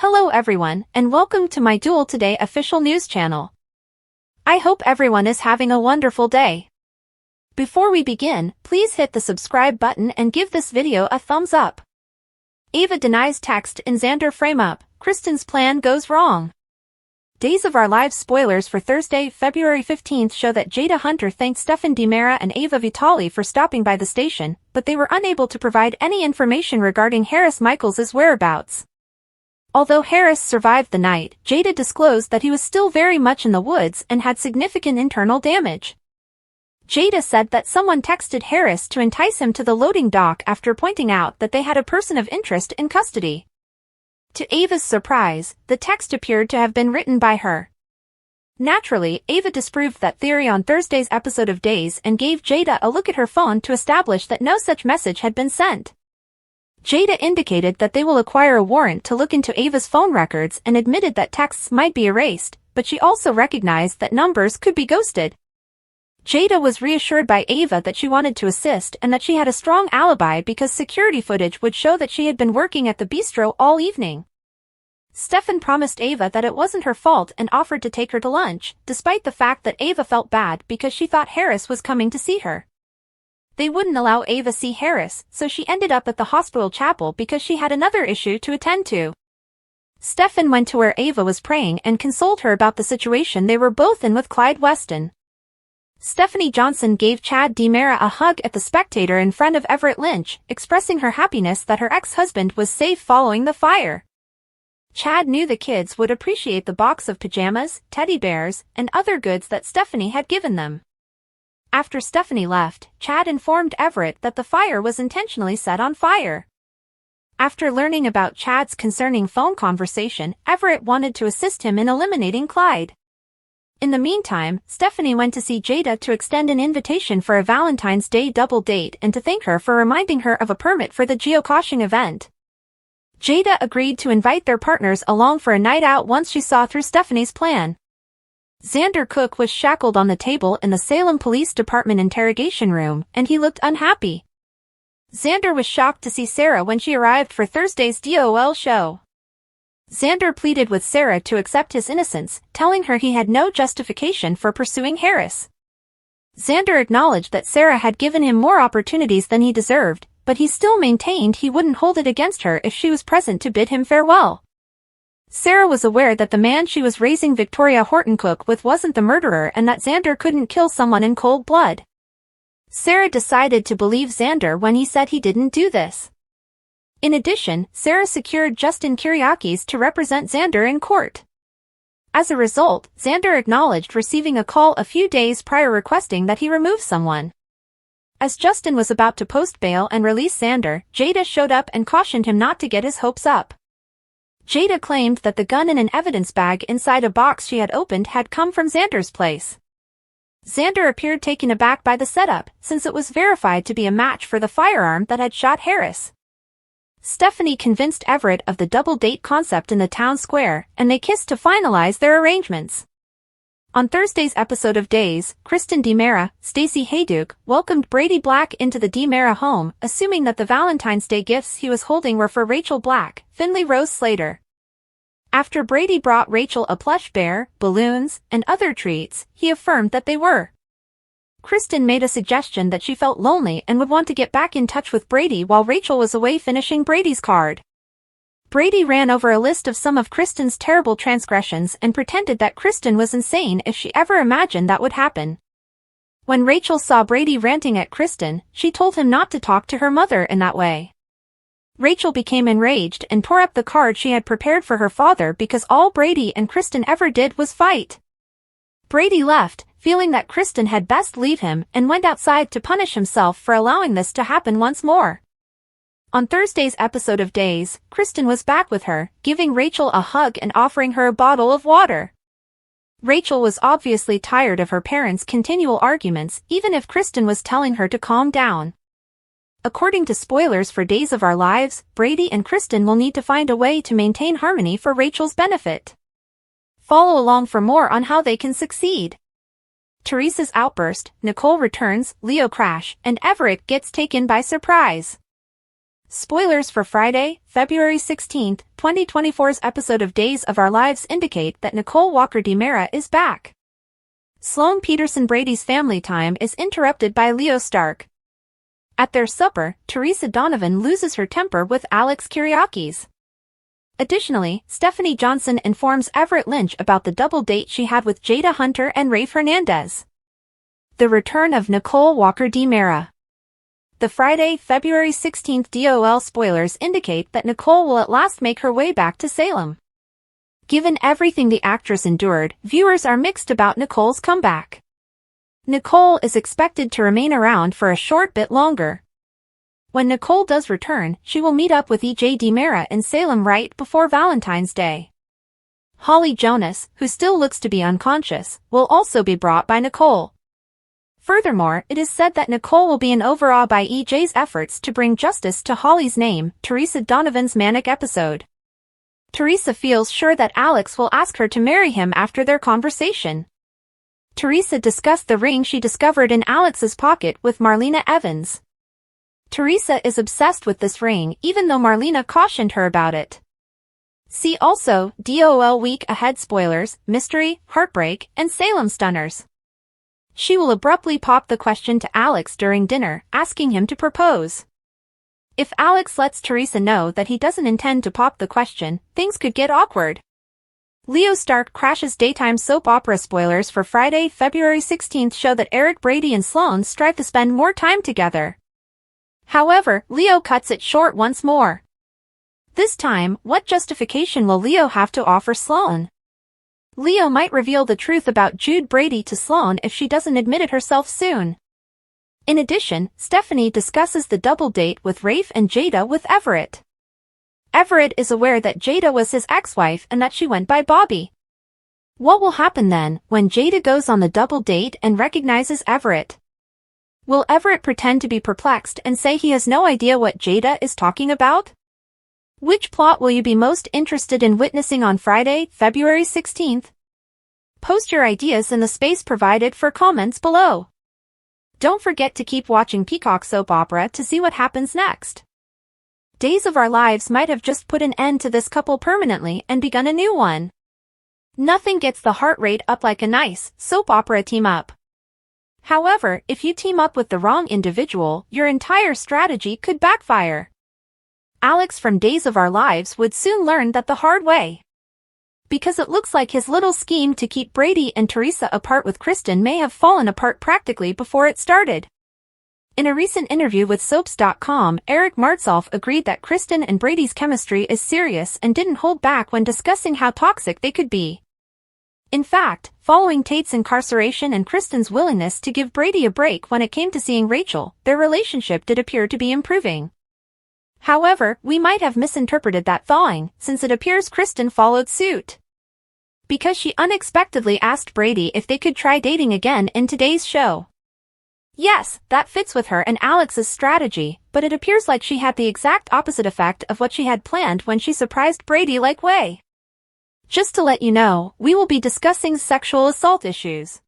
Hello everyone, and welcome to my Duel Today official news channel. I hope everyone is having a wonderful day. Before we begin, please hit the subscribe button and give this video a thumbs up. Ava denies text in Xander frame-up, Kristen's plan goes wrong. Days of Our Lives spoilers for Thursday, February 15th show that Jada Hunter thanked Stefan DiMera and Ava Vitali for stopping by the station, but they were unable to provide any information regarding Harris Michaels' whereabouts. Although Harris survived the night, Jada disclosed that he was still very much in the woods and had significant internal damage. Jada said that someone texted Harris to entice him to the loading dock after pointing out that they had a person of interest in custody. To Ava's surprise, the text appeared to have been written by her. Naturally, Ava disproved that theory on Thursday's episode of Days and gave Jada a look at her phone to establish that no such message had been sent. Jada indicated that they will acquire a warrant to look into Ava's phone records and admitted that texts might be erased, but she also recognized that numbers could be ghosted. Jada was reassured by Ava that she wanted to assist and that she had a strong alibi because security footage would show that she had been working at the bistro all evening. Stefan promised Ava that it wasn't her fault and offered to take her to lunch, despite the fact that Ava felt bad because she thought Harris was coming to see her. They wouldn't allow Ava see Harris, so she ended up at the hospital chapel because she had another issue to attend to. Stefan went to where Ava was praying and consoled her about the situation they were both in with Clyde Weston. Stephanie Johnson gave Chad DiMera a hug at the Spectator in front of Everett Lynch, expressing her happiness that her ex-husband was safe following the fire. Chad knew the kids would appreciate the box of pajamas, teddy bears, and other goods that Stephanie had given them. After Stephanie left, Chad informed Everett that the fire was intentionally set on fire. After learning about Chad's concerning phone conversation, Everett wanted to assist him in eliminating Clyde. In the meantime, Stephanie went to see Jada to extend an invitation for a Valentine's Day double date and to thank her for reminding her of a permit for the geocaching event. Jada agreed to invite their partners along for a night out once she saw through Stephanie's plan. Xander Cook was shackled on the table in the Salem Police Department interrogation room, and he looked unhappy. Xander was shocked to see Sarah when she arrived for Thursday's DOL show. Xander pleaded with Sarah to accept his innocence, telling her he had no justification for pursuing Harris. Xander acknowledged that Sarah had given him more opportunities than he deserved, but he still maintained he wouldn't hold it against her if she was present to bid him farewell. Sarah was aware that the man she was raising Victoria Horton Cook with wasn't the murderer and that Xander couldn't kill someone in cold blood. Sarah decided to believe Xander when he said he didn't do this. In addition, Sarah secured Justin Kyriakis to represent Xander in court. As a result, Xander acknowledged receiving a call a few days prior requesting that he remove someone. As Justin was about to post bail and release Xander, Jada showed up and cautioned him not to get his hopes up. Jada claimed that the gun in an evidence bag inside a box she had opened had come from Xander's place. Xander appeared taken aback by the setup, since it was verified to be a match for the firearm that had shot Harris. Stephanie convinced Everett of the double date concept in the town square, and they kissed to finalize their arrangements. On Thursday's episode of Days, Kristen DiMera, Stacey Hayduke, welcomed Brady Black into the DiMera home, assuming that the Valentine's Day gifts he was holding were for Rachel Black, Finley Rose Slater. After Brady brought Rachel a plush bear, balloons, and other treats, he affirmed that they were. Kristen made a suggestion that she felt lonely and would want to get back in touch with Brady while Rachel was away finishing Brady's card. Brady ran over a list of some of Kristen's terrible transgressions and pretended that Kristen was insane if she ever imagined that would happen. When Rachel saw Brady ranting at Kristen, she told him not to talk to her mother in that way. Rachel became enraged and tore up the card she had prepared for her father because all Brady and Kristen ever did was fight. Brady left, feeling that Kristen had best leave him, and went outside to punish himself for allowing this to happen once more. On Thursday's episode of Days, Kristen was back with her, giving Rachel a hug and offering her a bottle of water. Rachel was obviously tired of her parents' continual arguments, even if Kristen was telling her to calm down. According to spoilers for Days of Our Lives, Brady and Kristen will need to find a way to maintain harmony for Rachel's benefit. Follow along for more on how they can succeed. Teresa's outburst, Nicole returns, Leo crash, and Everett gets taken by surprise. Spoilers for Friday, February 16, 2024's episode of Days of Our Lives indicate that Nicole Walker DiMera is back. Sloan Peterson Brady's family time is interrupted by Leo Stark. At their supper, Teresa Donovan loses her temper with Alex Kyriakis. Additionally, Stephanie Johnson informs Everett Lynch about the double date she had with Jada Hunter and Rafe Hernandez. The return of Nicole Walker DiMera. The Friday, February 16 DOL spoilers indicate that Nicole will at last make her way back to Salem. Given everything the actress endured, viewers are mixed about Nicole's comeback. Nicole is expected to remain around for a short bit longer. When Nicole does return, she will meet up with EJ DiMera in Salem right before Valentine's Day. Holly Jonas, who still looks to be unconscious, will also be brought by Nicole. Furthermore, it is said that Nicole will be in overawe by EJ's efforts to bring justice to Holly's name, Teresa Donovan's manic episode. Teresa feels sure that Alex will ask her to marry him after their conversation. Teresa discussed the ring she discovered in Alex's pocket with Marlena Evans. Teresa is obsessed with this ring even though Marlena cautioned her about it. See also, DOL Week Ahead spoilers, mystery, heartbreak, and Salem stunners. She will abruptly pop the question to Alex during dinner, asking him to propose. If Alex lets Teresa know that he doesn't intend to pop the question, things could get awkward. Leo Stark crashes daytime soap opera spoilers for Friday, February 16 show that Eric Brady and Sloan strive to spend more time together. However, Leo cuts it short once more. This time, what justification will Leo have to offer Sloan? Leo might reveal the truth about Jude Brady to Sloan if she doesn't admit it herself soon. In addition, Stephanie discusses the double date with Rafe and Jada with Everett. Everett is aware that Jada was his ex-wife and that she went by Bobby. What will happen then, when Jada goes on the double date and recognizes Everett? Will Everett pretend to be perplexed and say he has no idea what Jada is talking about? Which plot will you be most interested in witnessing on Friday, February 16th? Post your ideas in the space provided for comments below. Don't forget to keep watching Peacock Soap Opera to see what happens next. Days of Our Lives might have just put an end to this couple permanently and begun a new one. Nothing gets the heart rate up like a nice soap opera team up. However, if you team up with the wrong individual, your entire strategy could backfire. Alex from Days of Our Lives would soon learn that the hard way. Because it looks like his little scheme to keep Brady and Teresa apart with Kristen may have fallen apart practically before it started. In a recent interview with Soaps.com, Eric Martsolf agreed that Kristen and Brady's chemistry is serious and didn't hold back when discussing how toxic they could be. In fact, following Tate's incarceration and Kristen's willingness to give Brady a break when it came to seeing Rachel, their relationship did appear to be improving. However, we might have misinterpreted that thawing, since it appears Kristen followed suit. Because she unexpectedly asked Brady if they could try dating again in today's show. Yes, that fits with her and Alex's strategy, but it appears like she had the exact opposite effect of what she had planned when she surprised Brady like way. Just to let you know, we will be discussing sexual assault issues.